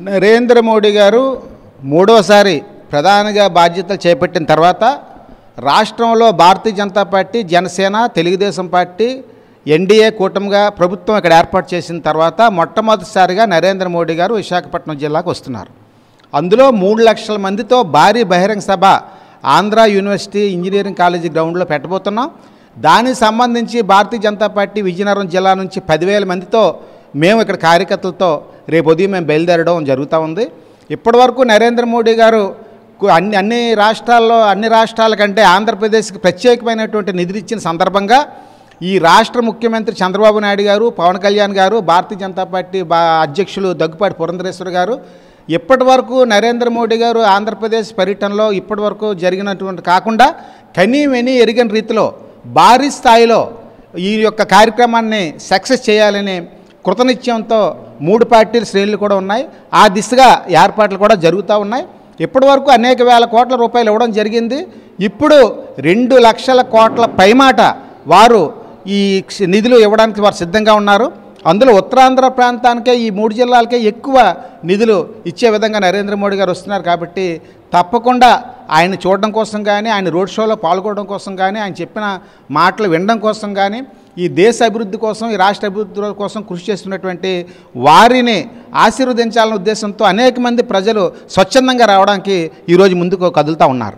నరేంద్ర మోడీ గారు మూడోసారి ప్రధానిగా బాధ్యతలు చేపట్టిన తర్వాత రాష్ట్రంలో Bharatiya Janata party, Janasena, Telugudesam party NDA కూటమిగా ప్రభుత్వం ఇక్కడ ఏర్పాటు చేసిన తర్వాత మొట్టమొదటిసారిగా నరేంద్ర మోడీ గారు విశాఖపట్నం జిల్లాకు వస్తున్నారు. అందులో 3 లక్షల మందితో భారీ బహిరంగ సభ ఆంధ్ర యూనివర్సిటీ ఇంజనీరింగ్ కాలేజీ గ్రౌండ్లో పెట్టబోతున్నాం. దానికి సంబంధించి భారతీయ జనతా పార్టీ విజయనగరం జిల్లా నుంచి 10,000 మందితో మేము ఇక్కడ కార్యకర్తలతో రేపు ఉదయం మేము బయలుదేరడం జరుగుతూ ఉంది. ఇప్పటివరకు నరేంద్ర మోడీ గారు అన్ని రాష్ట్రాల కంటే ఆంధ్రప్రదేశ్కి ప్రత్యేకమైనటువంటి నిధులు ఇచ్చిన సందర్భంగా ఈ రాష్ట్ర ముఖ్యమంత్రి చంద్రబాబు నాయుడు గారు, పవన్ కళ్యాణ్ గారు, భారతీయ జనతా పార్టీ అధ్యక్షులు దగ్గుపాటి పురంధరేశ్వర్ గారు ఇప్పటి వరకు నరేంద్ర మోడీ గారు ఆంధ్రప్రదేశ్ పర్యటనలో ఇప్పటి వరకు జరిగినటువంటి కాకుండా కనీవిని ఎరిగిన రీతిలో భారీ స్థాయిలో ఈ యొక్క కార్యక్రమాన్ని సక్సెస్ చేయాలని కృతనిశ్చయంతో 3 పార్టీల శ్రేణులు కూడా ఉన్నాయి. ఆ దిశగా ఏర్పాట్లు కూడా జరుగుతూ ఉన్నాయి. ఇప్పటి వరకు అనేక వేల కోట్ల రూపాయలు ఇవ్వడం జరిగింది. ఇప్పుడు 2 లక్షల కోట్ల పైమాట వారు ఈ నిధులు ఇవ్వడానికి వారు సిద్ధంగా ఉన్నారు. అందులో ఉత్తరాంధ్ర ప్రాంతానికే ఈ 3 జిల్లాలకే ఎక్కువ నిధులు ఇచ్చే విధంగా నరేంద్ర మోడీ గారు వస్తున్నారు. కాబట్టి తప్పకుండా ఆయన చూడడం కోసం కానీ, ఆయన రోడ్ షోలో పాల్గొనడం కోసం కానీ, ఆయన చెప్పిన మాటలు వినడం కోసం కానీ, ఈ దేశ అభివృద్ధి కోసం, ఈ రాష్ట్ర అభివృద్ధి కోసం కృషి చేస్తున్నటువంటి వారిని ఆశీర్వదించాలనే ఉద్దేశంతో అనేక మంది ప్రజలు స్వచ్ఛందంగా రావడానికి ఈరోజు ముందుకు కదులుతూ ఉన్నారు.